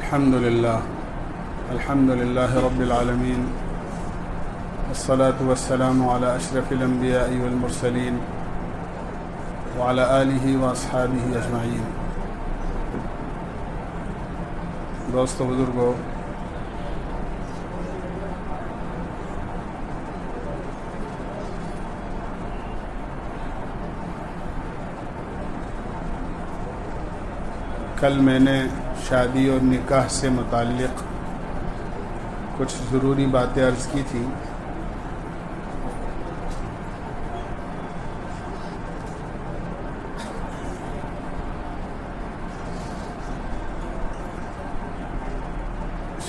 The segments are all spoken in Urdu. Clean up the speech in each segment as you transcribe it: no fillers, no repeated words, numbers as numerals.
الحمد لله رب العالمين والصلاة والسلام على أشرف الأنبياء والمرسلين وعلى آله وأصحابه أجمعين۔ دوستو بزرگو، کل میں نے شادی اور نکاح سے متعلق کچھ ضروری باتیں عرض کی تھی۔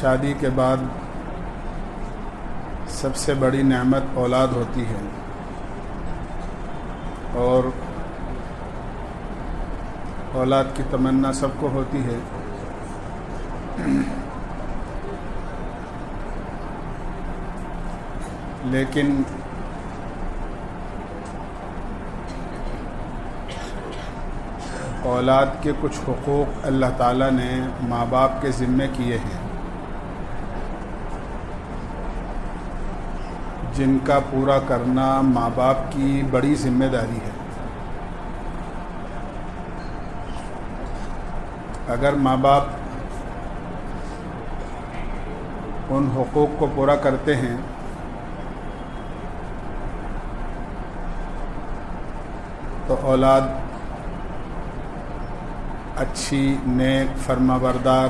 شادی کے بعد سب سے بڑی نعمت اولاد ہوتی ہے، اور اولاد کی تمنا سب کو ہوتی ہے، لیکن اولاد کے کچھ حقوق اللہ تعالیٰ نے ماں باپ کے ذمے کیے ہیں، جن کا پورا کرنا ماں باپ کی بڑی ذمہ داری ہے۔ اگر ماں باپ ان حقوق کو پورا کرتے ہیں تو اولاد اچھی، نیک، فرمانبردار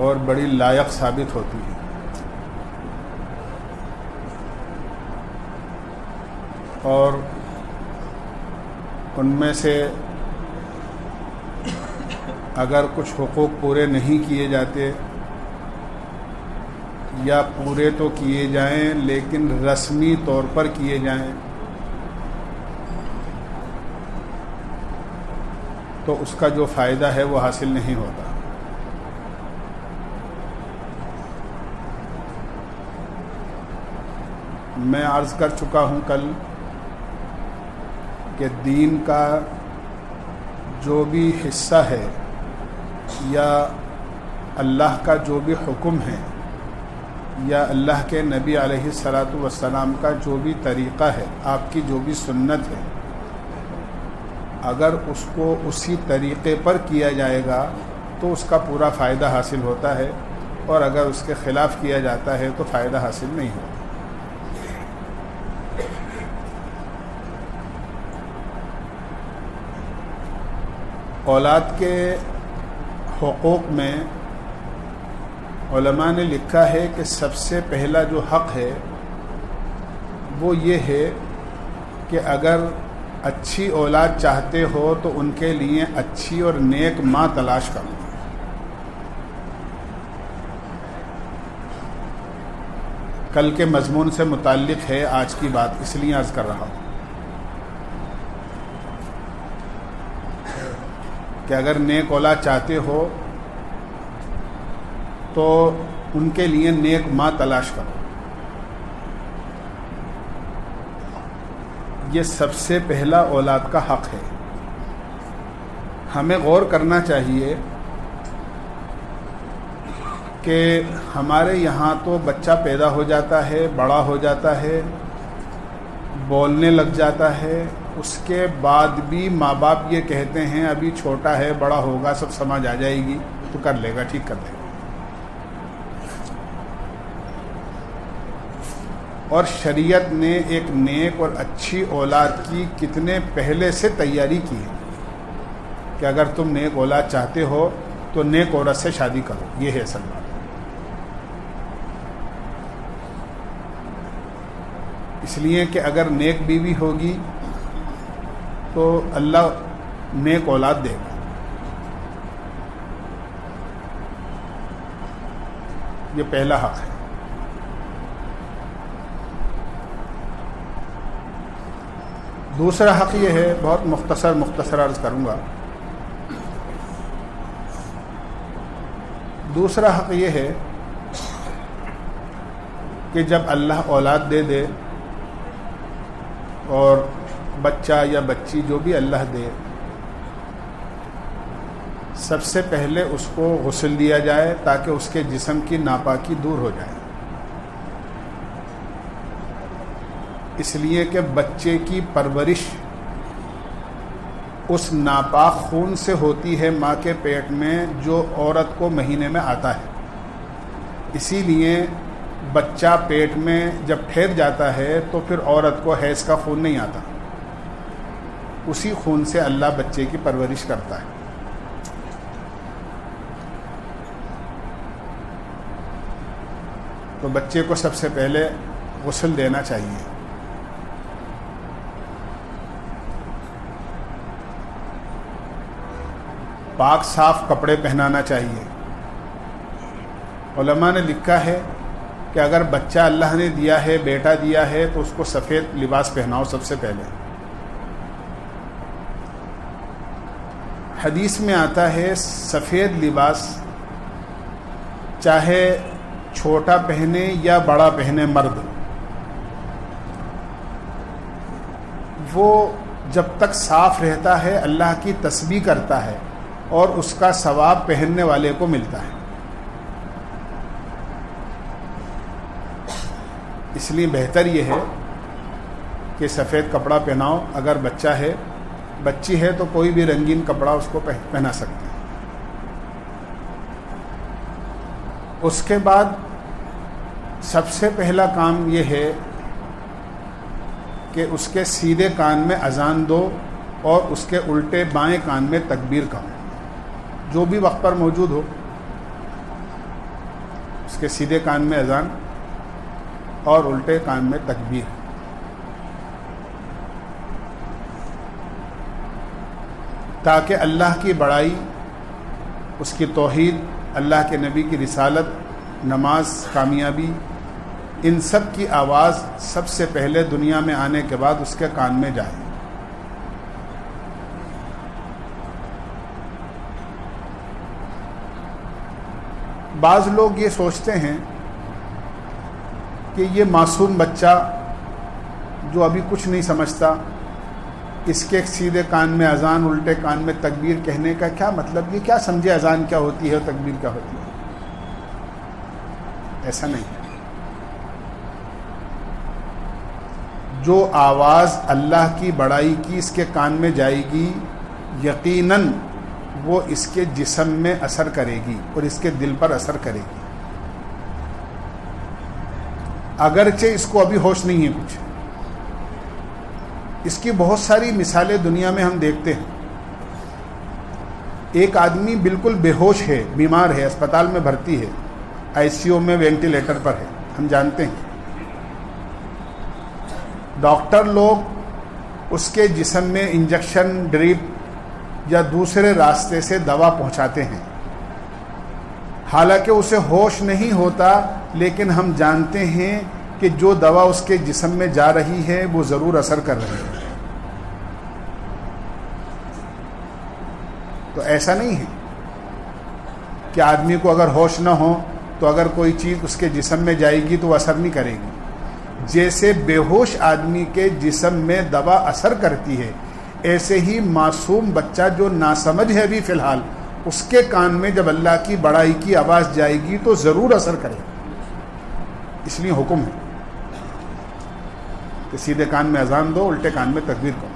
اور بڑی لائق ثابت ہوتی ہے۔ اور ان میں سے اگر کچھ حقوق پورے نہیں کیے جاتے یا پورے تو کیے جائیں لیکن رسمی طور پر کیے جائیں تو اس کا جو فائدہ ہے وہ حاصل نہیں ہوتا۔ میں عرض کر چکا ہوں کل کہ دین کا جو بھی حصہ ہے یا اللہ کا جو بھی حکم ہے یا اللہ کے نبی علیہ الصلاۃ والسلام کا جو بھی طریقہ ہے، آپ کی جو بھی سنت ہے، اگر اس کو اسی طریقے پر کیا جائے گا تو اس کا پورا فائدہ حاصل ہوتا ہے، اور اگر اس کے خلاف کیا جاتا ہے تو فائدہ حاصل نہیں ہوتا۔ اولاد کے حقوق میں علماء نے لکھا ہے کہ سب سے پہلا جو حق ہے وہ یہ ہے کہ اگر اچھی اولاد چاہتے ہو تو ان کے لیے اچھی اور نیک ماں تلاش کرو۔ کل کے مضمون سے متعلق ہے آج کی بات، اس لیے عرض کر رہا ہوں کہ اگر نیک اولاد چاہتے ہو تو ان کے لیے نیک ماں تلاش کرو۔ یہ سب سے پہلا اولاد کا حق ہے۔ ہمیں غور کرنا چاہیے کہ ہمارے یہاں تو بچہ پیدا ہو جاتا ہے، بڑا ہو جاتا ہے، بولنے لگ جاتا ہے، اس کے بعد بھی ماں باپ یہ کہتے ہیں ابھی چھوٹا ہے، بڑا ہوگا سب سمجھ آ جائے گی تو کر لے گا، ٹھیک کر دے گا۔ اور شریعت نے ایک نیک اور اچھی اولاد کی کتنے پہلے سے تیاری کی ہے کہ اگر تم نیک اولاد چاہتے ہو تو نیک عورت سے شادی کرو۔ یہ ہے اصل بات۔ اس لیے کہ اگر نیک بیوی ہوگی تو اللہ نیک اولاد دے گا۔ یہ پہلا حق ہے۔ دوسرا حق یہ ہے، بہت مختصر عرض کروں گا۔ دوسرا حق یہ ہے کہ جب اللہ اولاد دے دے اور بچہ یا بچی جو بھی اللہ دے، سب سے پہلے اس کو غسل دیا جائے تاکہ اس کے جسم کی ناپاکی دور ہو جائے، اس لیے کہ بچے کی پرورش اس ناپاک خون سے ہوتی ہے ماں کے پیٹ میں جو عورت کو مہینے میں آتا ہے. اسی لیے بچہ پیٹ میں جب ٹھہر جاتا ہے تو پھر عورت کو حیض کا خون نہیں آتا، اسی خون سے اللہ بچے کی پرورش کرتا ہے. تو بچے کو سب سے پہلے غسل دینا چاہیے. پاک صاف کپڑے پہنانا چاہیے. علماء نے لکھا ہے کہ اگر بچہ اللہ نے دیا ہے، بیٹا دیا ہے، تو اس کو سفید لباس پہناؤ سب سے پہلے. حدیث میں آتا ہے سفید لباس چاہے چھوٹا پہنے یا بڑا پہنے مرد، وہ جب تک صاف رہتا ہے اللہ کی تسبیح کرتا ہے اور اس کا ثواب پہننے والے کو ملتا ہے. اس لیے بہتر یہ ہے کہ سفید کپڑا پہناؤ. اگر بچہ ہے، بچی ہے تو کوئی بھی رنگین کپڑا اس کو پہنا سکتے ہیں. اس کے بعد سب سے پہلا کام یہ ہے کہ اس کے سیدھے کان میں اذان دو اور اس کے الٹے بائیں کان میں تکبیر کہو، جو بھی وقت پر موجود ہو. اس کے سیدھے کان میں اذان اور الٹے کان میں تکبیر. تاکہ اللہ کی بڑائی، اس کی توحید، اللہ کے نبی کی رسالت، نماز، کامیابی، ان سب کی آواز سب سے پہلے دنیا میں آنے کے بعد اس کے کان میں جائے. بعض لوگ یہ سوچتے ہیں کہ یہ معصوم بچہ جو ابھی کچھ نہیں سمجھتا، اس کے سیدھے کان میں اذان، الٹے کان میں تکبیر کہنے کا کیا مطلب؟ یہ کیا سمجھے اذان کیا ہوتی ہے، تکبیر کیا ہوتی ہے؟ ایسا نہیں. جو آواز اللہ کی بڑائی کی اس کے کان میں جائے گی، یقیناً وہ اس کے جسم میں اثر کرے گی اور اس کے دل پر اثر کرے گی، اگرچہ اس کو ابھی ہوش نہیں ہے کچھ. اس کی بہت ساری مثالیں دنیا میں ہم دیکھتے ہیں. ایک آدمی بالکل بے ہوش ہے، بیمار ہے، اسپتال میں بھرتی ہے، آئی سی یو میں وینٹیلیٹر پر ہے، ہم جانتے ہیں. ڈاکٹر لوگ اس کے جسم میں انجیکشن، ڈرپ یا دوسرے راستے سے دوا پہنچاتے ہیں، حالانکہ اسے ہوش نہیں ہوتا، لیکن ہم جانتے ہیں کہ جو دوا اس کے جسم میں جا رہی ہے وہ ضرور اثر کر رہی ہے. تو ایسا نہیں ہے کہ آدمی کو اگر ہوش نہ ہو تو اگر کوئی چیز اس کے جسم میں جائے گی تو وہ اثر نہیں کرے گی. جیسے بے ہوش آدمی کے جسم میں دوا اثر کرتی ہے، ایسے ہی معصوم بچہ جو ناسمجھ ہے ابھی فی الحال، اس کے کان میں جب اللہ کی بڑائی کی آواز جائے گی تو ضرور اثر کرے گا. اس لیے حکم ہے کہ سیدھے کان میں اذان دو، الٹے کان میں تکبیر کرو.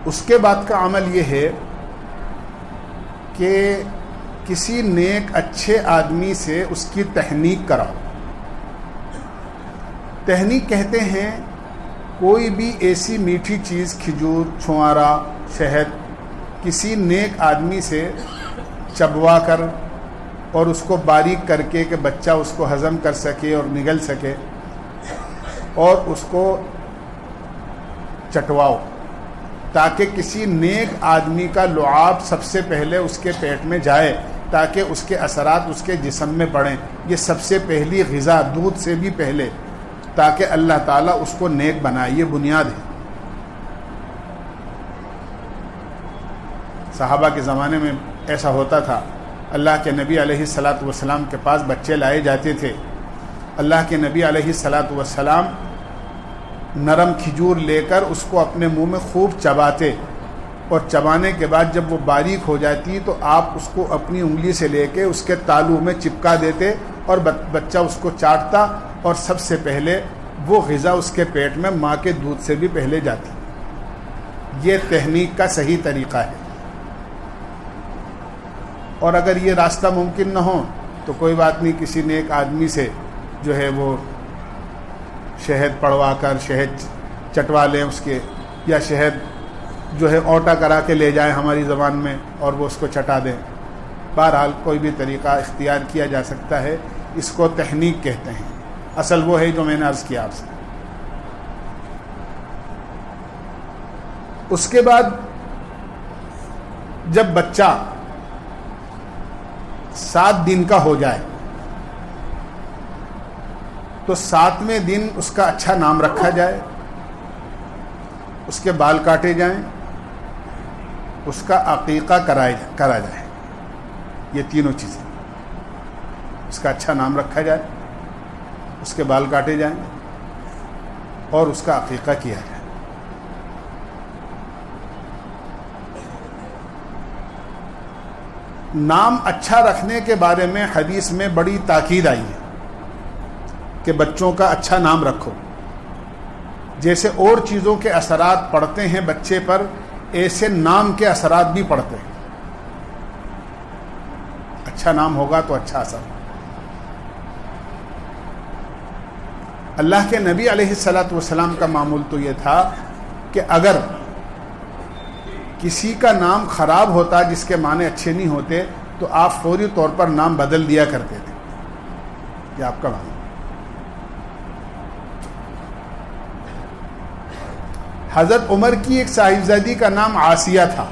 اس کے بعد کا عمل یہ ہے کہ کسی نیک اچھے آدمی سے اس کی تحنیک کراؤ. تحنیک کہتے ہیں کوئی بھی ایسی میٹھی چیز، کھجور، چھوارا، شہد، کسی نیک آدمی سے چبوا کر اور اس کو باریک کر کے کہ بچہ اس کو ہضم کر سکے اور نگل سکے، اور اس کو چٹواؤ تاکہ کسی نیک آدمی کا لعاب سب سے پہلے اس کے پیٹ میں جائے، تاکہ اس کے اثرات اس کے جسم میں پڑیں. یہ سب سے پہلی غذا، دودھ سے بھی پہلے، تاکہ اللہ تعالیٰ اس کو نیک بنائے. یہ بنیاد ہے. صحابہ کے زمانے میں ایسا ہوتا تھا. اللہ کے نبی علیہ الصلاۃ والسلام کے پاس بچے لائے جاتے تھے. اللہ کے نبی علیہ الصلاۃ والسلام نرم کھجور لے کر اس کو اپنے منہ میں خوب چباتے اور چبانے کے بعد جب وہ باریک ہو جاتی تو آپ اس کو اپنی انگلی سے لے کے اس کے تالو میں چپکا دیتے اور بچہ اس کو چاٹتا، اور سب سے پہلے وہ غذا اس کے پیٹ میں ماں کے دودھ سے بھی پہلے جاتی۔ یہ تحنیک کا صحیح طریقہ ہے۔ اور اگر یہ راستہ ممکن نہ ہو تو کوئی بات نہیں، کسی نیک آدمی سے جو ہے وہ شہد پڑوا کر شہد چٹوا لیں اس کے، یا شہد جو ہے اوٹا کرا کے لے جائیں ہماری زبان میں اور وہ اس کو چٹا دیں۔ بہرحال کوئی بھی طریقہ اختیار کیا جا سکتا ہے، اس کو تحنیک کہتے ہیں۔ اصل وہ ہے جو میں نے عرض کیا آپ سے۔ اس کے بعد جب بچہ 7 دن کا ہو جائے تو 7ویں دن اس کا اچھا نام رکھا جائے، اس کے بال کاٹے جائیں، اس کا عقیقہ کرا جائے۔ یہ تینوں چیزیں، اس کا اچھا نام رکھا جائے، اس کے بال کاٹے جائیں اور اس کا عقیقہ کیا جائے۔ نام اچھا رکھنے کے بارے میں حدیث میں بڑی تاکید آئی ہے کہ بچوں کا اچھا نام رکھو۔ جیسے اور چیزوں کے اثرات پڑتے ہیں بچے پر، ایسے نام کے اثرات بھی پڑتے ہیں۔ اچھا نام ہوگا تو اچھا اثر۔ اللہ کے نبی علیہ الصلاۃ والسلام کا معمول تو یہ تھا کہ اگر کسی کا نام خراب ہوتا جس کے معنی اچھے نہیں ہوتے تو آپ فوری طور پر نام بدل دیا کرتے تھے۔ یہ آپ کا نام۔ حضرت عمر کی ایک صاحبزادی کا نام آسیہ تھا۔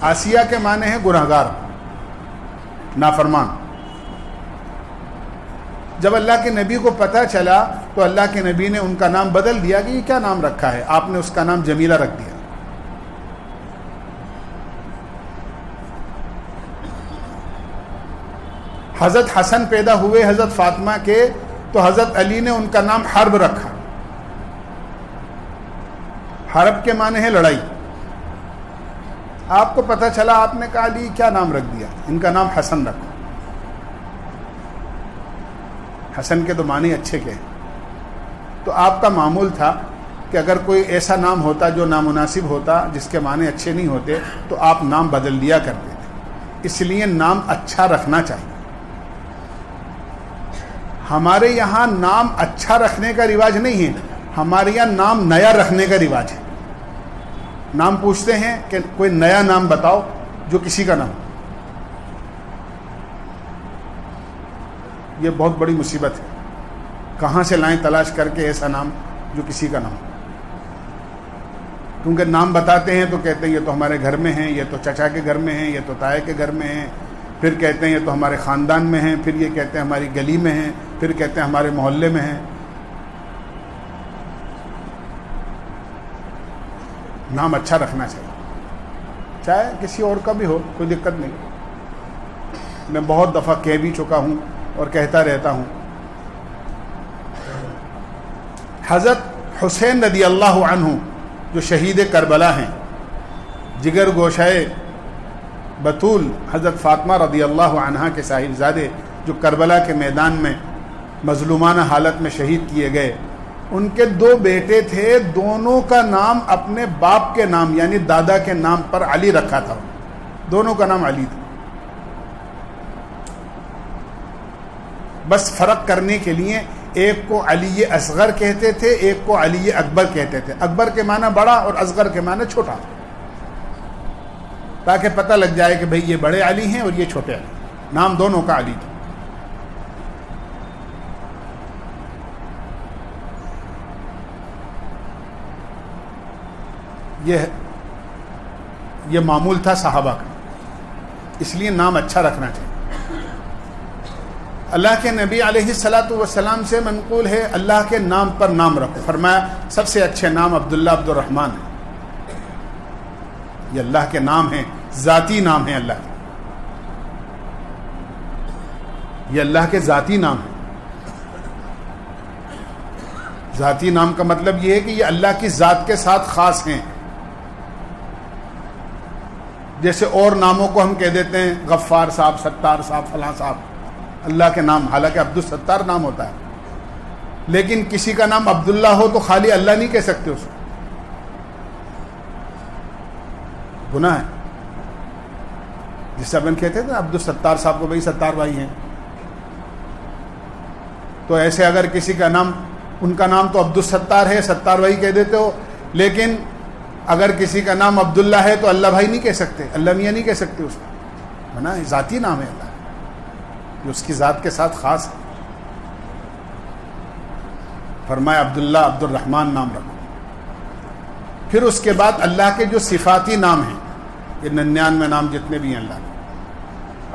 آسیہ کے معنی ہے گنہگار، نافرمان۔ جب اللہ کے نبی کو پتہ چلا تو اللہ کے نبی نے ان کا نام بدل دیا کہ یہ کیا نام رکھا ہے؟ آپ نے اس کا نام جمیلہ رکھ دیا۔ حضرت حسن پیدا ہوئے حضرت فاطمہ کے تو حضرت علی نے ان کا نام حرب رکھا۔ حرب کے معنی ہے لڑائی۔ آپ کو پتہ چلا، آپ نے کہا علی کیا نام رکھ دیا؟ ان کا نام حسن رکھا۔ حسن کے تو معنی اچھے کے ہیں۔ تو آپ کا معمول تھا کہ اگر کوئی ایسا نام ہوتا جو نامناسب ہوتا، جس کے معنی اچھے نہیں ہوتے، تو آپ نام بدل دیا کرتے تھے۔ اس لیے نام اچھا رکھنا چاہیے۔ ہمارے یہاں نام اچھا رکھنے کا رواج نہیں ہے، ہمارے یہاں نام نیا رکھنے کا رواج ہے۔ نام پوچھتے ہیں کہ کوئی نیا نام بتاؤ جو کسی کا نہ ہو۔ یہ بہت بڑی مصیبت ہے۔ کہاں سے لائیں تلاش کر کے ایسا نام جو کسی کا نہ ہو؟ کیونکہ نام بتاتے ہیں تو کہتے ہیں یہ تو ہمارے گھر میں ہیں، یہ تو چچا کے گھر میں ہیں، یہ تو تائے کے گھر میں ہیں، پھر کہتے ہیں یہ تو ہمارے خاندان میں ہیں، پھر یہ کہتے ہیں ہماری گلی میں ہیں، پھر کہتے ہیں ہمارے محلے میں ہیں۔ نام اچھا رکھنا چاہیے، چاہے کسی اور کا بھی ہو، کوئی دقت نہیں۔ میں بہت دفعہ کہہ بھی چکا ہوں اور کہتا رہتا ہوں۔ حضرت حسین رضی اللہ عنہ جو شہید کربلا ہیں، جگر گوشائے بطول حضرت فاطمہ رضی اللہ عنہا کے صاحبزادے، جو کربلا کے میدان میں مظلومانہ حالت میں شہید کیے گئے، ان کے 2 بیٹے تھے، دونوں کا نام اپنے باپ کے نام یعنی دادا کے نام پر علی رکھا تھا۔ دونوں کا نام علی تھا۔ بس فرق کرنے کے لیے ایک کو علی اصغر کہتے تھے، ایک کو علی اکبر کہتے تھے۔ اکبر کے معنی بڑا اور اصغر کے معنی چھوٹا، تاکہ پتہ لگ جائے کہ بھئی یہ بڑے علی ہیں اور یہ چھوٹے علی۔ نام دونوں کا علی تھا۔ یہ معمول تھا صحابہ کا، اس لیے نام اچھا رکھنا چاہیے۔ اللہ کے نبی علیہ الصلاۃ والسلام سے منقول ہے اللہ کے نام پر نام رکھو۔ فرمایا سب سے اچھے نام عبداللہ عبد الرحمن ہے۔ یہ اللہ کے نام ہیں، ذاتی نام ہیں اللہ کے، یہ اللہ کے ذاتی نام ہیں۔ ذاتی نام کا مطلب یہ ہے کہ یہ اللہ کی ذات کے ساتھ خاص ہیں۔ جیسے اور ناموں کو ہم کہہ دیتے ہیں غفار صاحب، ستار صاحب، فلاں صاحب، اللہ کے نام، حالانکہ عبد الستار نام ہوتا ہے. لیکن کسی کا نام عبداللہ ہو تو خالی اللہ نہیں کہہ سکتے، اس کو گناہ ہے. جس سے اپن کہتے تھے عبد الستار صاحب کو، بھائی ستار بھائی ہیں. تو ایسے اگر کسی کا نام، ان کا نام تو عبد الستار ہے، ستار بھائی کہہ دیتے ہو، لیکن اگر کسی کا نام عبداللہ ہے تو اللہ بھائی نہیں کہہ سکتے، اللہ میاں نہیں کہہ سکتے اس کو. نا ذاتی نام ہے اللہ، جو اس کی ذات کے ساتھ خاص ہے. فرمایا عبداللہ، عبد الرحمن نام رکھو. پھر اس کے بعد اللہ کے جو صفاتی نام ہیں، یہ 99 نام جتنے بھی ہیں اللہ کے،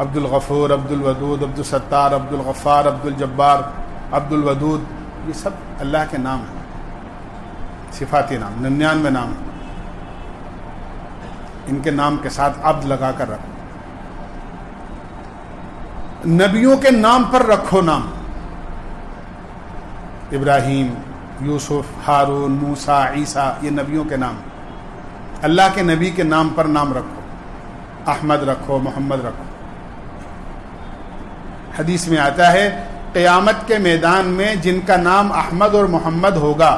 عبد الغفور، عبد الودود، عبد الستار، عبد الغفار، عبد الجبار، عبد الودود، یہ سب اللہ کے نام ہیں، صفاتی نام. 99 نام ہیں. ان کے نام کے ساتھ عبد لگا کر رکھو. نبیوں کے نام پر رکھو نام، ابراہیم، یوسف، ہارون، موسیٰ، عیسیٰ، یہ نبیوں کے نام. اللہ کے نبی کے نام پر نام رکھو، احمد رکھو، محمد رکھو. حدیث میں آتا ہے قیامت کے میدان میں جن کا نام احمد اور محمد ہوگا،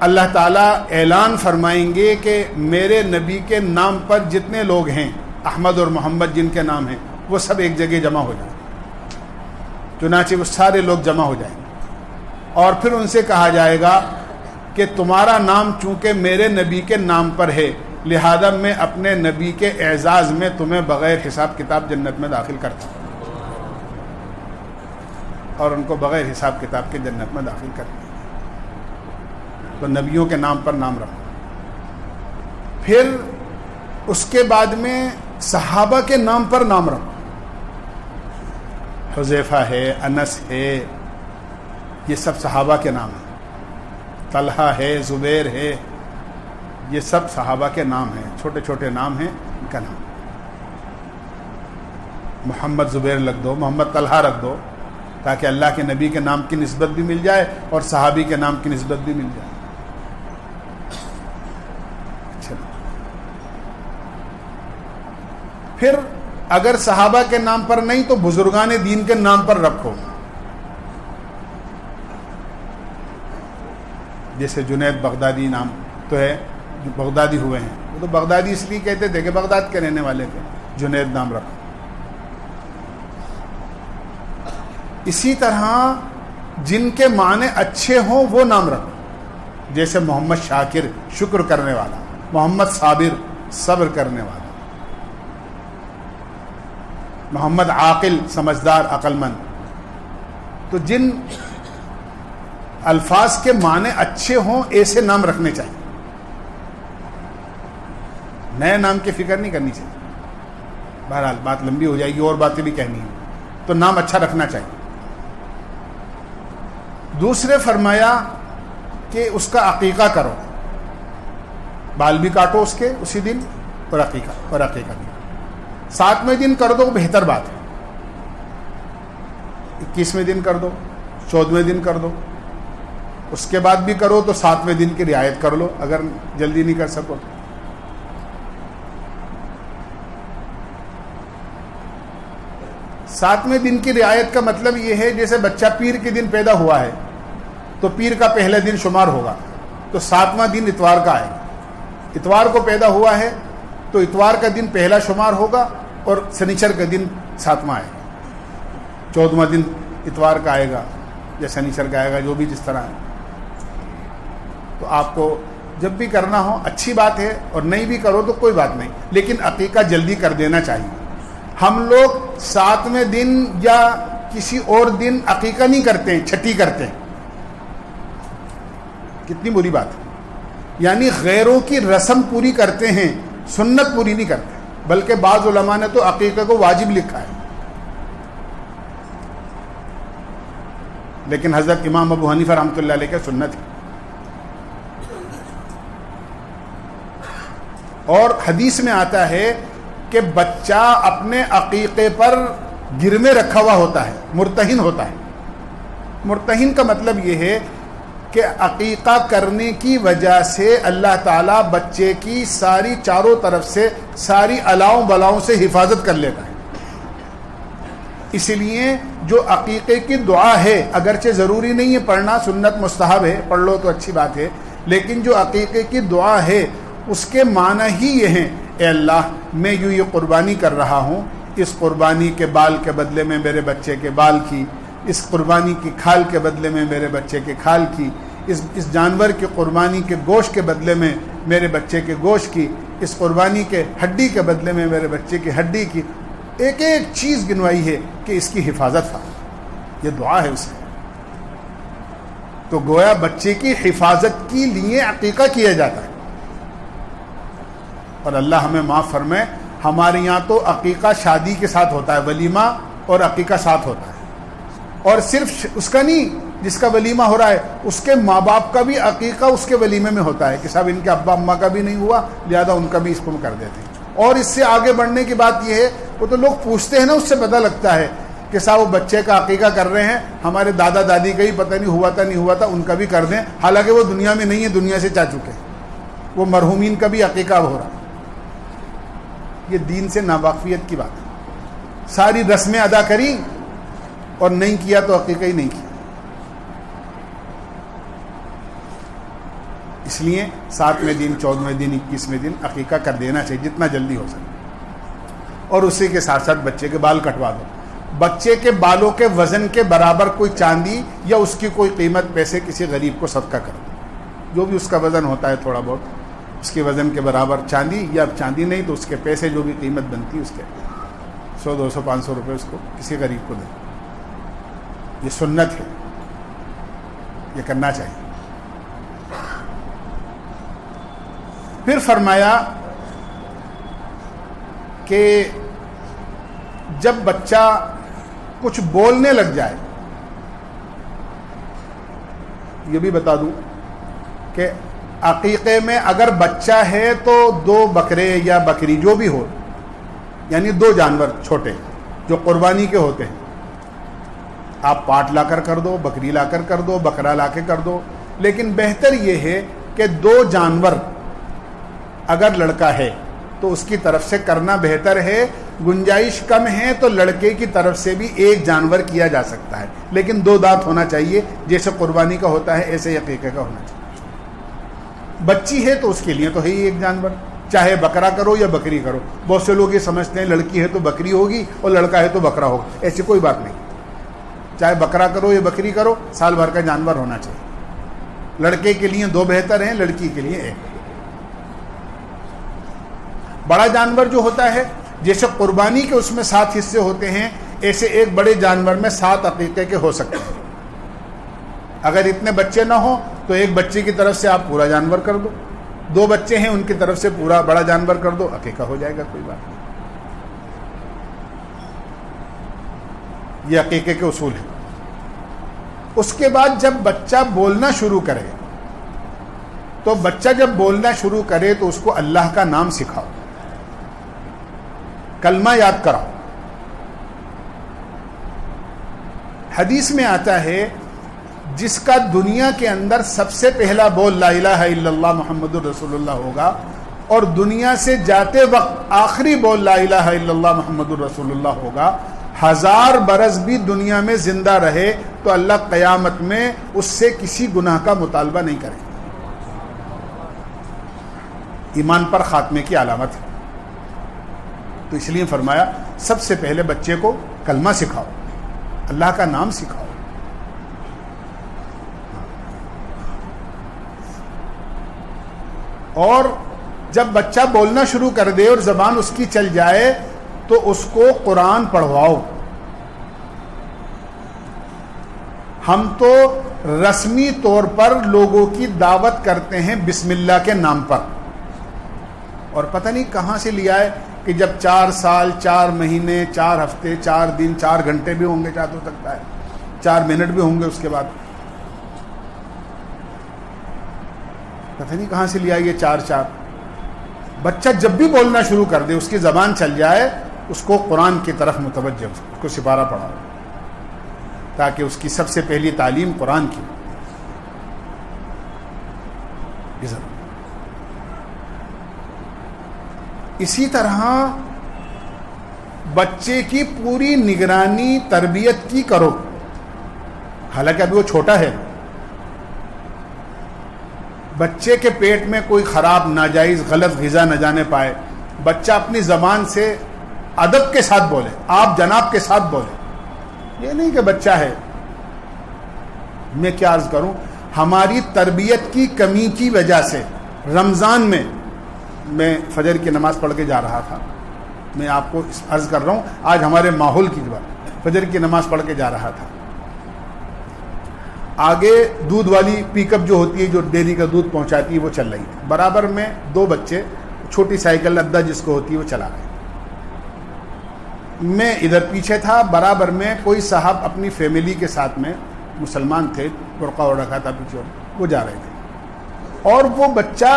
اللہ تعالیٰ اعلان فرمائیں گے کہ میرے نبی کے نام پر جتنے لوگ ہیں، احمد اور محمد جن کے نام ہیں، وہ سب ایک جگہ جمع ہو جائیں. چنانچہ وہ سارے لوگ جمع ہو جائیں گے اور پھر ان سے کہا جائے گا کہ تمہارا نام چونکہ میرے نبی کے نام پر ہے، لہذا میں اپنے نبی کے اعزاز میں تمہیں بغیر حساب کتاب جنت میں داخل کرتا ہوں. اور ان کو بغیر حساب کتاب کے جنت میں داخل کرتا ہوں. تو نبیوں کے نام پر نام رکھو. پھر اس کے بعد میں صحابہ کے نام پر نام رکھو. حذیفہ ہے، انس ہے، یہ سب صحابہ کے نام ہیں. طلحہ ہے، زبیر ہے، یہ سب صحابہ کے نام ہیں. چھوٹے چھوٹے نام ہیں ان کا نام. محمد زبیر لکھ دو، محمد طلحہ رکھ دو، تاکہ اللہ کے نبی کے نام کی نسبت بھی مل جائے اور صحابی کے نام کی نسبت بھی مل جائے. پھر اگر صحابہ کے نام پر نہیں تو بزرگان دین کے نام پر رکھو. جیسے جنید بغدادی نام تو ہے، جو بغدادی ہوئے ہیں، وہ تو بغدادی اس لیے کہتے تھے کہ بغداد کے رہنے والے تھے. جنید نام رکھو. اسی طرح جن کے معنی اچھے ہوں وہ نام رکھو. جیسے محمد شاکر، شکر کرنے والا، محمد صابر، صبر کرنے والا، محمد عاقل، سمجھدار، عقل مند. تو جن الفاظ کے معنی اچھے ہوں ایسے نام رکھنے چاہیے. نئے نام کی فکر نہیں کرنی چاہیے. بہرحال بات لمبی ہو جائے گی، اور باتیں بھی کہنی ہیں، تو نام اچھا رکھنا چاہیے. دوسرے فرمایا کہ اس کا عقیقہ کرو، بال بھی کاٹو اس کے اسی دن، اور عقیقہ بھی 7ویں دن کر دو، بہتر بات ہے. 21ویں دن کر دو، 14ویں دن کر دو، اس کے بعد بھی کرو تو 7ویں دن کی رعایت کر لو اگر جلدی نہیں کر سکو تو. ساتویں دن کی رعایت کا مطلب یہ ہے جیسے بچہ پیر کے دن پیدا ہوا ہے تو پیر کا پہلا دن شمار ہوگا، تو 7واں دن اتوار کا آئے گا. اتوار کو پیدا ہوا ہے تو اتوار کا دن پہلا شمار ہوگا اور سنیچر کا دن 7واں آئے گا. 14واں دن اتوار کا آئے گا یا سنیچر کا آئے گا، جو بھی جس طرح ہے. تو آپ کو جب بھی کرنا ہو اچھی بات ہے، اور نہیں بھی کرو تو کوئی بات نہیں، لیکن عقیقہ جلدی کر دینا چاہیے. ہم لوگ 7ویں دن یا کسی اور دن عقیقہ نہیں کرتے ہیں، چھٹی کرتے ہیں. کتنی بری بات ہے. یعنی غیروں کی رسم پوری کرتے ہیں، سنت پوری نہیں کرتے. بلکہ بعض علماء نے تو عقیقہ کو واجب لکھا ہے، لیکن حضرت امام ابو حنیفہ رحمۃ اللہ علیہ کا سنت ہے. اور حدیث میں آتا ہے کہ بچہ اپنے عقیقے پر گرمے رکھا ہوا ہوتا ہے، مرتہن ہوتا ہے. مرتہن کا مطلب یہ ہے کہ عقیقہ کرنے کی وجہ سے اللہ تعالیٰ بچے کی ساری چاروں طرف سے ساری الاؤں بلاؤں سے حفاظت کر لیتا ہے. اس لیے جو عقیقے کی دعا ہے، اگرچہ ضروری نہیں ہے پڑھنا، سنت مستحب ہے، پڑھ لو تو اچھی بات ہے، لیکن جو عقیقے کی دعا ہے اس کے معنی ہی یہ ہیں: اے اللہ، میں یہ قربانی کر رہا ہوں، اس قربانی کے بال کے بدلے میں میرے بچے کے بال کی، اس قربانی کی کھال کے بدلے میں میرے بچے کے کھال کی، اس جانور کی قربانی کے گوشت کے بدلے میں میرے بچے کے گوشت کی، اس قربانی کے ہڈی کے بدلے میں میرے بچے کی ہڈی کی. ایک ایک چیز گنوائی ہے کہ اس کی حفاظت فرما. یہ دعا ہے اس میں. تو گویا بچے کی حفاظت کے لیے عقیقہ کیا جاتا ہے. اور اللہ ہمیں معاف فرمائے، ہمارے یہاں تو عقیقہ شادی کے ساتھ ہوتا ہے، ولیمہ اور عقیقہ ساتھ ہوتا ہے. اور صرف اس کا نہیں، جس کا ولیمہ ہو رہا ہے اس کے ماں باپ کا بھی عقیقہ اس کے ولیمے میں ہوتا ہے کہ صاحب ان کے ابا اماں کا بھی نہیں ہوا، لہذا ان کا بھی اس کو کر دیتے ہیں. اور اس سے آگے بڑھنے کی بات یہ ہے، وہ تو لوگ پوچھتے ہیں نا، اس سے پتہ لگتا ہے کہ صاحب وہ بچے کا عقیقہ کر رہے ہیں، ہمارے دادا دادی کا ہی پتہ نہیں ہوا تھا نہیں ہوا تھا، ان کا بھی کر دیں، حالانکہ وہ دنیا میں نہیں ہے، دنیا سے جا چکے ہیں. وہ مرحومین کا بھی عقیقہ ہو رہا. یہ دین سے ناواقفیت کی بات ہے. ساری رسمیں ادا کری اور نہیں کیا تو عقیقہ ہی نہیں کیا. اس لیے 7ویں دن، 14ویں دن، 21ویں دن عقیقہ کر دینا چاہیے جتنا جلدی ہو سکے. اور اسی کے ساتھ ساتھ بچے کے بال کٹوا دو. بچے کے بالوں کے وزن کے برابر کوئی چاندی یا اس کی کوئی قیمت پیسے کسی غریب کو صدقہ کر دو. جو بھی اس کا وزن ہوتا ہے تھوڑا بہت، اس کے وزن کے برابر چاندی، یا چاندی نہیں تو اس کے پیسے جو بھی قیمت بنتی ہے اس کے 100 200 500 روپے اس کو کسی غریب کو دے. یہ سنت ہے، یہ کرنا چاہیے. پھر فرمایا کہ جب بچہ کچھ بولنے لگ جائے، یہ بھی بتا دوں کہ عقیقے میں اگر بچہ ہے تو 2 بکرے یا بکری جو بھی ہو، یعنی 2 جانور چھوٹے جو قربانی کے ہوتے ہیں، آپ پاٹ لا کر دو، بکری لا کر دو، بکرا لا کے کر دو. لیکن بہتر یہ ہے کہ 2 جانور اگر لڑکا ہے تو اس کی طرف سے کرنا بہتر ہے. گنجائش کم ہے تو لڑکے کی طرف سے بھی 1 جانور کیا جا سکتا ہے، لیکن 2 دانت ہونا چاہیے، جیسے قربانی کا ہوتا ہے ایسے عقیقے کا ہونا چاہیے. بچی ہے تو اس کے لیے تو ہے ہی 1 جانور، چاہے بکرا کرو یا بکری کرو. بہت سے لوگ یہ سمجھتے ہیں لڑکی ہے تو بکری ہوگی اور لڑکا ہے تو بکرا ہوگا. ایسی کوئی بات نہیں. چاہے بکرا کرو یا بکری کرو، سال بھر کا جانور ہونا چاہیے. لڑکے کے لیے 2 بہتر ہیں، لڑکی کے لیے 1. بڑا جانور جو ہوتا ہے، جیسے قربانی کے اس میں 7 حصے ہوتے ہیں، ایسے ایک بڑے جانور میں 7 عقیقے کے ہو سکتے ہیں. اگر اتنے بچے نہ ہوں تو ایک بچے کی طرف سے آپ پورا جانور کر دو، 2 بچے ہیں ان کی طرف سے پورا بڑا جانور کر دو، عقیقہ ہو جائے گا، کوئی بات نہیں. یہ عقیقے کے اصول ہیں. اس کے بعد جب بچہ بولنا شروع کرے تو بچہ جب بولنا شروع کرے تو اس کو اللہ کا نام سکھاؤ، کلمہ یاد کراؤ. حدیث میں آتا ہے جس کا دنیا کے اندر سب سے پہلا بول لا الہ الا اللہ محمد الرسول اللہ ہوگا، اور دنیا سے جاتے وقت آخری بول لا الہ الا اللہ محمد الرسول اللہ ہوگا، 1000 برس بھی دنیا میں زندہ رہے تو اللہ قیامت میں اس سے کسی گناہ کا مطالبہ نہیں کرے. ایمان پر خاتمے کی علامت ہے. تو اس لیے فرمایا سب سے پہلے بچے کو کلمہ سکھاؤ، اللہ کا نام سکھاؤ. اور جب بچہ بولنا شروع کر دے اور زبان اس کی چل جائے تو اس کو قرآن پڑھواؤ. ہم تو رسمی طور پر لوگوں کی دعوت کرتے ہیں بسم اللہ کے نام پر، اور پتہ نہیں کہاں سے لیا ہے کہ جب 4 سال 4 مہینے 4 ہفتے 4 دن 4 گھنٹے بھی ہوں گے، چاہت ہو سکتا ہے 4 منٹ بھی ہوں گے، اس کے بعد پتہ نہیں کہاں سے لیا یہ 4 بچہ جب بھی بولنا شروع کر دے، اس کی زبان چل جائے، اس کو قرآن کی طرف متوجہ، اس کو سپارہ پڑھاؤ، تاکہ اس کی سب سے پہلی تعلیم قرآن کی. کی ضرورت. اسی طرح بچے کی پوری نگرانی تربیت کی کرو. حالانکہ ابھی وہ چھوٹا ہے, بچے کے پیٹ میں کوئی خراب ناجائز غلط غذا نہ جانے پائے. بچہ اپنی زبان سے ادب کے ساتھ بولے, آپ جناب کے ساتھ بولے. یہ نہیں کہ بچہ ہے. میں کیا عرض کروں, ہماری تربیت کی کمی کی وجہ سے رمضان میں فجر کی نماز پڑھ کے جا رہا تھا. میں آپ کو عرض کر رہا ہوں آج ہمارے ماحول کی بات. فجر کی نماز پڑھ کے جا رہا تھا. آگے دودھ والی پک اپ جو ہوتی ہے, جو ڈیری کا دودھ پہنچاتی ہے, وہ چل رہی تھی. برابر میں 2 بچے چھوٹی سائیکل ادا جس کو ہوتی ہے وہ چلا رہے. میں ادھر پیچھے تھا. برابر میں کوئی صاحب اپنی فیملی کے ساتھ میں, مسلمان تھے, برقع اوڑھ رکھا تھا پیچھے, وہ جا رہے تھے. اور وہ بچہ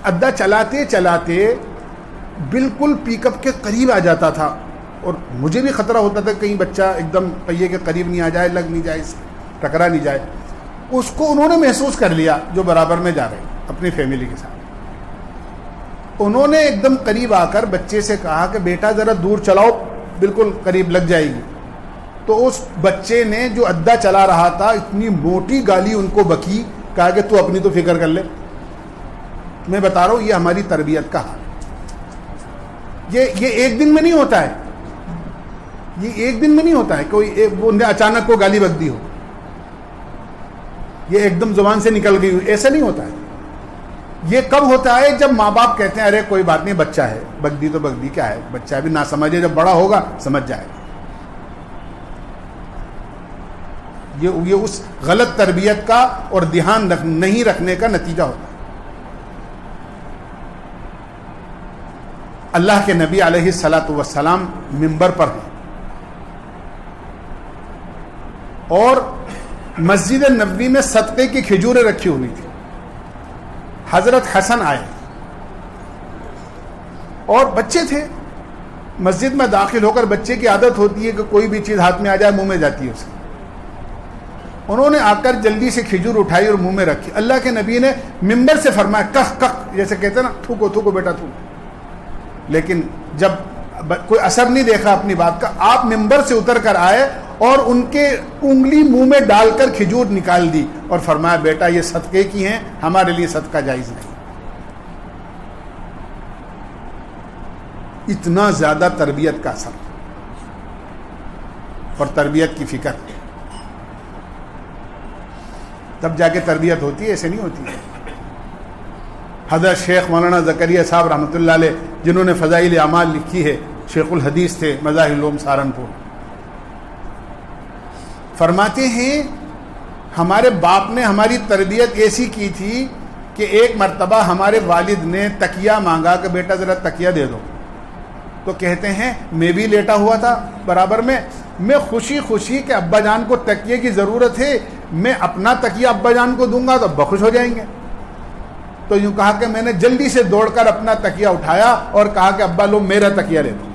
ادا چلاتے چلاتے بالکل پک اپ کے قریب آ جاتا تھا. اور مجھے بھی خطرہ ہوتا تھا کہیں بچہ ایک دم پہیے کے قریب نہیں آ جائے, لگ نہیں جائے, ٹکرا نہیں جائے. اس کو انہوں نے محسوس کر لیا جو برابر میں جا رہے ہیں اپنی فیملی کے ساتھ. انہوں نے ایک دم قریب آ کر بچے سے کہا کہ بیٹا ذرا دور چلاؤ, بالکل قریب لگ جائے گی. تو اس بچے نے جو ادا چلا رہا تھا اتنی موٹی گالی ان کو بکی, کہا کہ تو اپنی تو فکر کر لے. میں بتا رہا ہوں یہ ہماری تربیت کا حال. یہ ایک دن میں نہیں ہوتا ہے. یہ ایک دن میں نہیں ہوتا ہے کوئی وہ اچانک کو گالی بک دی ہو, یہ ایک دم زبان سے نکل گئی ہو, ایسا نہیں ہوتا ہے. یہ کب ہوتا ہے جب ماں باپ کہتے ہیں ارے کوئی بات نہیں بچہ ہے, بک دی تو بک دی, کیا ہے بچہ بھی نہ سمجھے, جب بڑا ہوگا سمجھ جائے گا. یہ اس غلط تربیت کا اور دھیان نہیں رکھنے کا نتیجہ ہوتا ہے. اللہ کے نبی علیہ الصلاۃ والسلام منبر پر ہیں اور مسجد نبوی میں صدقے کی کھجوریں رکھی ہوئی تھی. حضرت حسن آئے اور بچے تھے. مسجد میں داخل ہو کر بچے کی عادت ہوتی ہے کہ کوئی بھی چیز ہاتھ میں آ جائے منہ میں جاتی ہے اسے. انہوں نے آ کر جلدی سے کھجور اٹھائی اور منہ میں رکھی. اللہ کے نبی نے منبر سے فرمایا کخ کخ, جیسے کہتے ہیں نا تھوکو تھوکو بیٹا تھوکو. لیکن جب کوئی اثر نہیں دیکھا اپنی بات کا, آپ منبر سے اتر کر آئے اور ان کے انگلی منہ میں ڈال کر کھجور نکال دی اور فرمایا بیٹا یہ صدقے کی ہیں, ہمارے لیے صدقہ جائز نہیں. اتنا زیادہ تربیت کا اثر اور تربیت کی فکر, تب جا کے تربیت ہوتی ہے, ایسے نہیں ہوتی ہے. حضرت شیخ مولانا زکریا صاحب رحمۃ اللہ علیہ جنہوں نے فضائل اعمال لکھی ہے, شیخ الحدیث تھے, مظاہر العلوم سہارنپور, فرماتے ہیں ہمارے باپ نے ہماری تربیت ایسی کی تھی کہ ایک مرتبہ ہمارے والد نے تکیہ مانگا کہ بیٹا ذرا تکیہ دے دو. تو کہتے ہیں میں بھی لیٹا ہوا تھا برابر میں خوشی خوشی کہ ابا جان کو تکیے کی ضرورت ہے, میں اپنا تکیہ ابا جان کو دوں گا تو ابا خوش ہو جائیں گے. تو یوں کہا کہ میں نے جلدی سے دوڑ کر اپنا تکیہ اٹھایا اور کہا کہ ابا لو میرا تکیہ لے لو.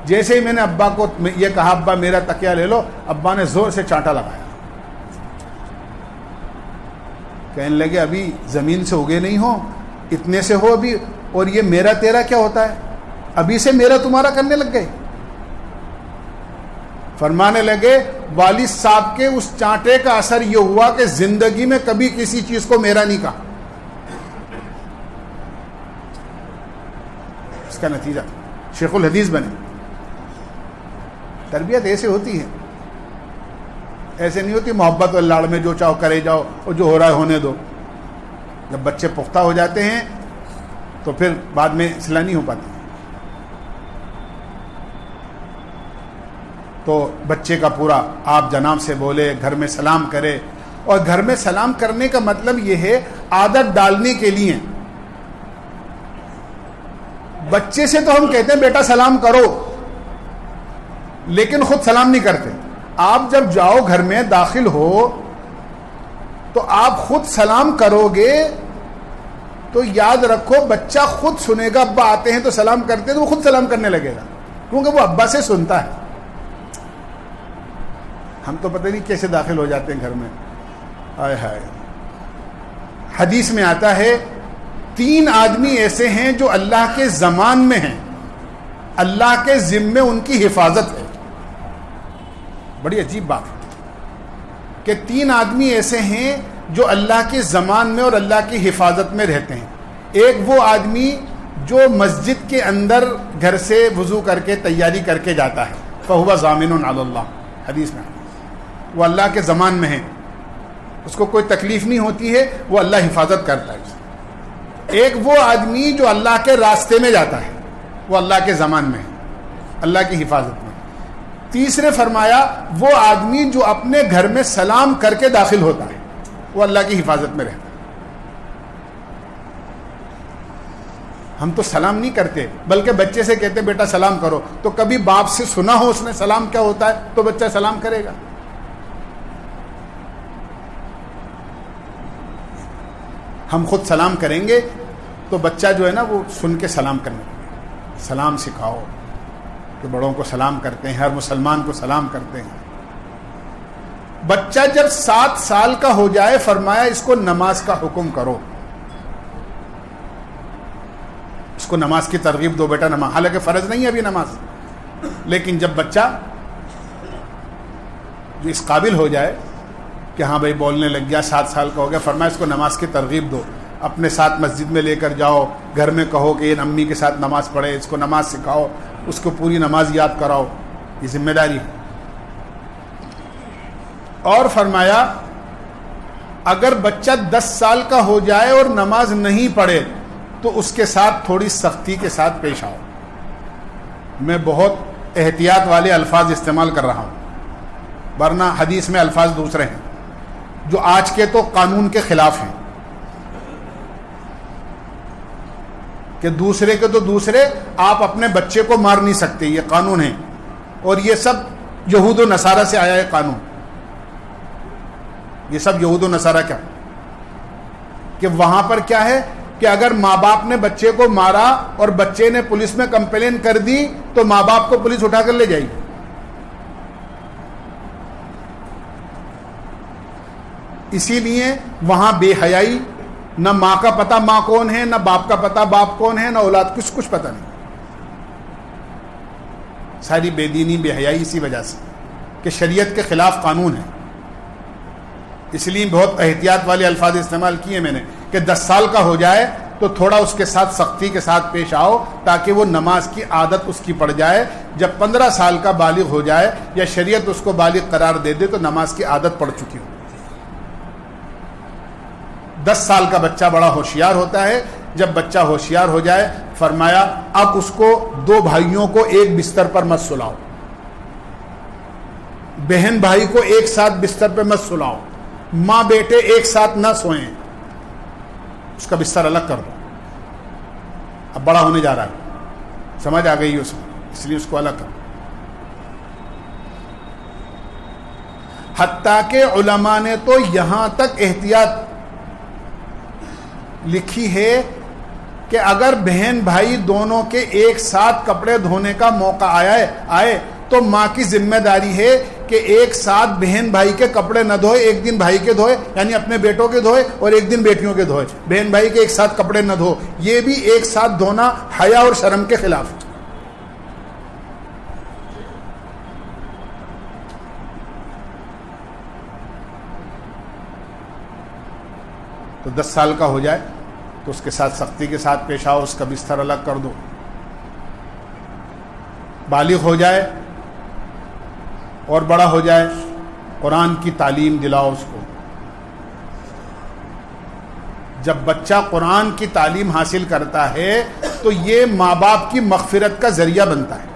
جیسے ہی میں نے ابا کو یہ کہا ابا میرا تکیہ لے لو, ابا نے زور سے چانٹا لگایا. کہنے لگے ابھی زمین سے اگے نہیں ہو, اتنے سے ہو ابھی, اور یہ میرا تیرا کیا ہوتا ہے, ابھی سے میرا تمہارا کرنے لگ گئے. فرمانے لگے والد صاحب کے اس چانٹے کا اثر یہ ہوا کہ زندگی میں کبھی کسی چیز کو میرا نہیں کہا. اس کا نتیجہ شیخ الحدیث بنے. تربیت ایسے ہوتی ہے, ایسے نہیں ہوتی محبت اور لاڑ میں جو چاہو کرے جاؤ اور جو ہو رہا ہے ہونے دو. جب بچے پختہ ہو جاتے ہیں تو پھر بعد میں اصلاح نہیں ہو پاتی. تو بچے کا پورا آپ جناب سے بولے, گھر میں سلام کرے, اور گھر میں سلام کرنے کا مطلب یہ ہے عادت ڈالنے کے لیے. بچے سے تو ہم کہتے ہیں بیٹا سلام کرو, لیکن خود سلام نہیں کرتے. آپ جب جاؤ گھر میں داخل ہو تو آپ خود سلام کرو گے تو یاد رکھو بچہ خود سنے گا. ابا آتے ہیں تو سلام کرتے تو وہ خود سلام کرنے لگے گا, کیونکہ وہ ابا سے سنتا ہے. ہم تو پتہ نہیں کیسے داخل ہو جاتے ہیں گھر میں, ہائے ہائے حدیث میں آتا ہے 3 آدمی ایسے ہیں جو اللہ کے زمان میں ہیں، اللہ کے ذمے ان کی حفاظت ہے. بڑی عجیب بات ہے کہ 3 آدمی ایسے ہیں جو اللہ کے زمان میں اور اللہ کی حفاظت میں رہتے ہیں. ایک وہ آدمی جو مسجد کے اندر گھر سے وضو کر کے تیاری کر کے جاتا ہے، فَهُوَ ضَامِنٌ عَلَى اللَّهِ، حدیث میں وہ اللہ کے زمان میں ہے، اس کو کوئی تکلیف نہیں ہوتی ہے، وہ اللہ حفاظت کرتا ہے. ایک وہ آدمی جو اللہ کے راستے میں جاتا ہے، وہ اللہ کے زمان میں ہے، اللہ کی حفاظت میں. تیسرے فرمایا وہ آدمی جو اپنے گھر میں سلام کر کے داخل ہوتا ہے، وہ اللہ کی حفاظت میں رہتا ہے. ہم تو سلام نہیں کرتے، بلکہ بچے سے کہتے بیٹا سلام کرو، تو کبھی باپ سے سنا ہو اس نے سلام کیا ہوتا ہے تو بچہ سلام کرے گا. ہم خود سلام کریں گے تو بچہ جو ہے نا وہ سن کے سلام کرنے لگے. سلام سکھاؤ کہ بڑوں کو سلام کرتے ہیں، ہر مسلمان کو سلام کرتے ہیں. بچہ جب 7 سال کا ہو جائے فرمایا اس کو نماز کا حکم کرو، اس کو نماز کی ترغیب دو، بیٹا نماز، حالانکہ فرض نہیں ہے ابھی نماز، لیکن جب بچہ جو اس قابل ہو جائے کہ ہاں بھائی بولنے لگ گیا، 7 سال کا ہو گیا، فرمایا اس کو نماز کی ترغیب دو، اپنے ساتھ مسجد میں لے کر جاؤ، گھر میں کہو کہ یہ امی کے ساتھ نماز پڑھے، اس کو نماز سکھاؤ، اس کو پوری نماز یاد کراؤ. یہ ذمہ داری ہے. اور فرمایا اگر بچہ 10 سال کا ہو جائے اور نماز نہیں پڑھے تو اس کے ساتھ تھوڑی سختی کے ساتھ پیش آؤ. میں بہت احتیاط والے الفاظ استعمال کر رہا ہوں، ورنہ حدیث میں الفاظ دوسرے ہیں جو آج کے تو قانون کے خلاف ہیں کہ دوسرے کے تو دوسرے، آپ اپنے بچے کو مار نہیں سکتے، یہ قانون ہے. اور یہ سب یہود و نصارہ سے آیا ہے قانون. یہ سب یہود و نصارہ کیا کہ وہاں پر کیا ہے کہ اگر ماں باپ نے بچے کو مارا اور بچے نے پولیس میں کمپلین کر دی تو ماں باپ کو پولیس اٹھا کر لے جائے گی. اسی لیے وہاں بے حیائی، نہ ماں کا پتہ ماں کون ہے، نہ باپ کا پتہ باپ کون ہے، نہ اولاد کچھ پتہ نہیں. ساری بے دینی بے حیائی اسی وجہ سے کہ شریعت کے خلاف قانون ہے. اس لیے بہت احتیاط والے الفاظ استعمال کیے میں نے کہ 10 سال کا ہو جائے تو تھوڑا اس کے ساتھ سختی کے ساتھ پیش آؤ تاکہ وہ نماز کی عادت اس کی پڑ جائے. جب 15 سال کا بالغ ہو جائے یا شریعت اس کو بالغ قرار دے دے تو نماز کی عادت پڑ چکی ہو. 10 سال کا بچہ بڑا ہوشیار ہوتا ہے. جب بچہ ہوشیار ہو جائے فرمایا اب اس کو 2 بھائیوں کو ایک بستر پر مت سلاؤ، بہن بھائی کو ایک ساتھ بستر پہ مت سلاؤ، ماں بیٹے ایک ساتھ نہ سوئیں، اس کا بستر الگ کر دو. اب بڑا ہونے جا رہا ہے، سمجھ آ گئی اس میں، اس لیے اس کو الگ کر دو. حتیٰ کہ علماء نے تو یہاں تک احتیاط لکھی ہے کہ اگر بہن بھائی دونوں کے ایک ساتھ کپڑے دھونے کا موقع آئے تو ماں کی ذمہ داری ہے کہ ایک ساتھ بہن بھائی کے کپڑے نہ دھوئے، ایک دن بھائی کے دھوئے، یعنی اپنے بیٹوں کے دھوئے اور ایک دن بیٹیوں کے دھوئے. بہن بھائی کے ایک ساتھ کپڑے نہ دھو، یہ بھی ایک ساتھ دھونا حیا اور شرم کے خلاف ہے. تو 10 سال کا ہو جائے تو اس کے ساتھ سختی کے ساتھ پیش آؤ، اس کا بستر الگ کر دو. بالغ ہو جائے اور بڑا ہو جائے قرآن کی تعلیم دلاؤ اس کو. جب بچہ قرآن کی تعلیم حاصل کرتا ہے تو یہ ماں باپ کی مغفرت کا ذریعہ بنتا ہے.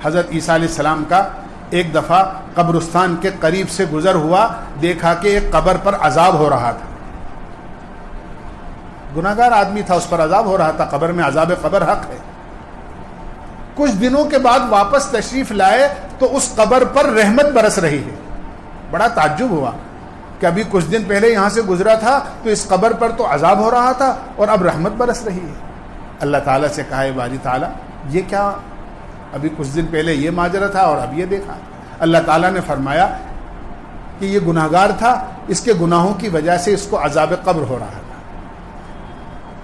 حضرت عیسیٰ علیہ السلام کا ایک دفعہ قبرستان کے قریب سے گزر ہوا، دیکھا کہ ایک قبر پر عذاب ہو رہا تھا. گناہگار آدمی تھا، اس پر عذاب ہو رہا تھا. قبر میں عذاب قبر حق ہے. کچھ دنوں کے بعد واپس تشریف لائے تو اس قبر پر رحمت برس رہی ہے. بڑا تعجب ہوا کہ ابھی کچھ دن پہلے یہاں سے گزرا تھا تو اس قبر پر تو عذاب ہو رہا تھا اور اب رحمت برس رہی ہے. اللہ تعالیٰ سے کہا باری تعالیٰ یہ کیا، ابھی کچھ دن پہلے یہ ماجرا تھا اور اب یہ دیکھا. اللہ تعالیٰ نے فرمایا کہ یہ گناہگار تھا, اس کے گناہوں کی وجہ سے اس کو عذاب قبر ہو رہا تھا,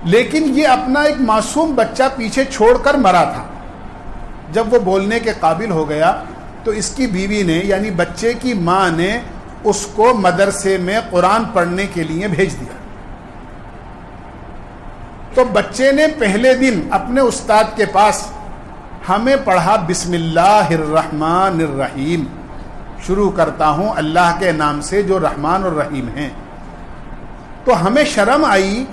لیکن یہ اپنا ایک معصوم بچہ پیچھے چھوڑ کر مرا تھا. جب وہ بولنے کے قابل ہو گیا تو اس کی بیوی نے یعنی بچے کی ماں نے اس کو مدرسے میں قرآن پڑھنے کے لیے بھیج دیا. تو بچے نے پہلے دن اپنے استاد کے پاس ہمیں پڑھا بسم اللہ الرحمن الرحیم, شروع کرتا ہوں اللہ کے نام سے جو رحمان اور رحیم ہیں. تو ہمیں شرم آئی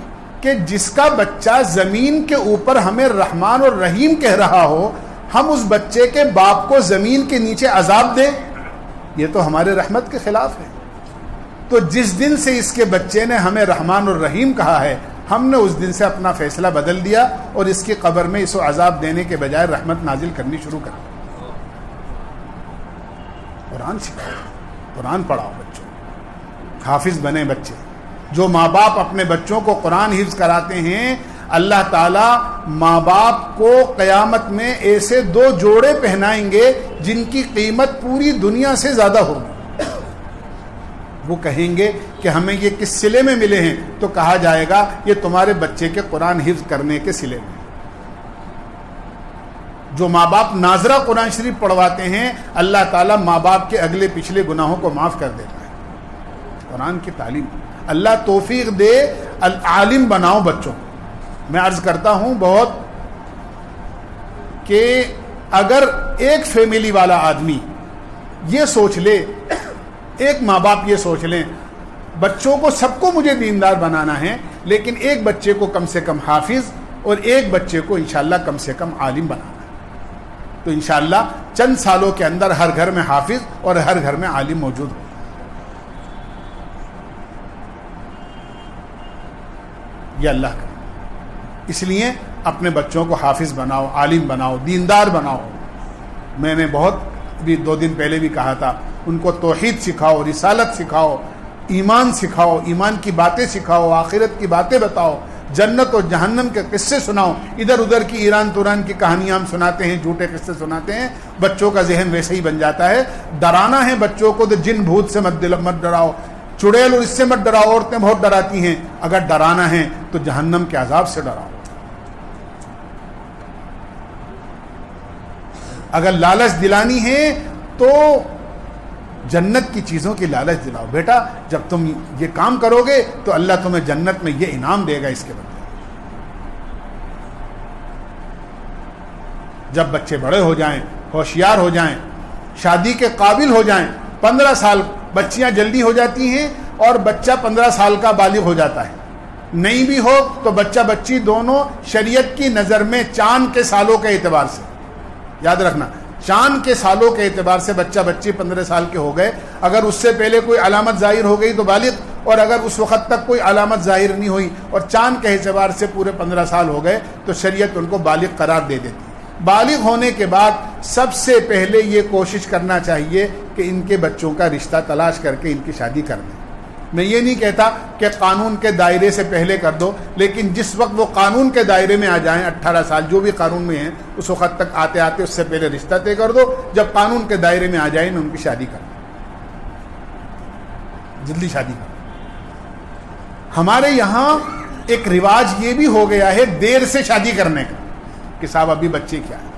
کہ جس کا بچہ زمین کے اوپر ہمیں رحمان اور رحیم کہہ رہا ہو, ہم اس بچے کے باپ کو زمین کے نیچے عذاب دیں, یہ تو ہمارے رحمت کے خلاف ہے. تو جس دن سے اس کے بچے نے ہمیں رحمان اور رحیم کہا ہے, ہم نے اس دن سے اپنا فیصلہ بدل دیا اور اس کی قبر میں اس کو عذاب دینے کے بجائے رحمت نازل کرنی شروع کر دی. قرآن سکھاؤ, قرآن پڑھاؤ بچوں, حافظ بنے بچے. جو ماں باپ اپنے بچوں کو قرآن حفظ کراتے ہیں, اللہ تعالیٰ ماں باپ کو قیامت میں ایسے 2 جوڑے پہنائیں گے جن کی قیمت پوری دنیا سے زیادہ ہوگی. وہ کہیں گے کہ ہمیں یہ کس صلے میں ملے ہیں, تو کہا جائے گا یہ تمہارے بچے کے قرآن حفظ کرنے کے صلے میں. جو ماں باپ ناظرہ قرآن شریف پڑھواتے ہیں, اللہ تعالیٰ ماں باپ کے اگلے پچھلے گناہوں کو معاف کر دیتا ہے. قرآن کی تعلیم, اللہ توفیق دے, عالم بناؤ بچوں. میں عرض کرتا ہوں بہت کہ اگر ایک فیملی والا آدمی یہ سوچ لے, ایک ماں باپ یہ سوچ لیں بچوں کو سب کو مجھے دیندار بنانا ہے, لیکن ایک بچے کو کم سے کم حافظ اور ایک بچے کو انشاءاللہ کم سے کم عالم بنانا ہے, تو انشاءاللہ چند سالوں کے اندر ہر گھر میں حافظ اور ہر گھر میں عالم موجود ہو. یہ اللہ کا, اس لیے اپنے بچوں کو حافظ بناؤ, عالم بناؤ, دیندار بناؤ. میں نے بہت بھی 2 دن پہلے بھی کہا تھا, ان کو توحید سکھاؤ, رسالت سکھاؤ, ایمان سکھاؤ, ایمان کی باتیں سکھاؤ, آخرت کی باتیں بتاؤ, جنت اور جہنم کے قصے سناؤ. ادھر ادھر کی ایران توران کی کہانیاں ہم سناتے ہیں, جھوٹے قصے سناتے ہیں, بچوں کا ذہن ویسے ہی بن جاتا ہے. ڈرانا ہے بچوں کو تو جن بھوت سے مت ڈراؤ, چڑیل اور اس سے مت ڈراؤ, عورتیں بہت ڈراتی ہیں. اگر ڈرانا ہے تو جہنم کے عذاب سے ڈراؤ. اگر لالچ دلانی ہے تو جنت کی چیزوں کی لالچ دلاؤ. بیٹا جب تم یہ کام کرو گے تو اللہ تمہیں جنت میں یہ انعام دے گا اس کے بدلے. جب بچے بڑے ہو جائیں, ہوشیار ہو جائیں, شادی کے قابل ہو جائیں, 15 سال, بچیاں جلدی ہو جاتی ہیں اور بچہ 15 سال کا بالغ ہو جاتا ہے. نہیں بھی ہو تو بچہ بچی دونوں شریعت کی نظر میں چاند کے سالوں کے اعتبار سے, یاد رکھنا, چاند کے سالوں کے اعتبار سے بچہ بچی 15 سال کے ہو گئے. اگر اس سے پہلے کوئی علامت ظاہر ہو گئی تو بالغ, اور اگر اس وقت تک کوئی علامت ظاہر نہیں ہوئی اور چاند کے اعتبار سے پورے 15 سال ہو گئے تو شریعت ان کو بالغ قرار دے دیتی. بالغ ہونے کے بعد سب سے پہلے یہ کوشش کرنا چاہیے کہ ان کے بچوں کا رشتہ تلاش کر کے ان کی شادی کر دیں. میں یہ نہیں کہتا کہ قانون کے دائرے سے پہلے کر دو, لیکن جس وقت وہ قانون کے دائرے میں آ جائیں, 18 سال جو بھی قانون میں ہیں, اس وقت تک آتے آتے اس سے پہلے رشتہ طے کر دو. جب قانون کے دائرے میں آ جائیں ان کی شادی کر دو, جلدی شادی کر دو. ہمارے یہاں ایک رواج یہ بھی ہو گیا ہے دیر سے شادی کرنے کا, کہ صاحب ابھی بچے کیا ہے,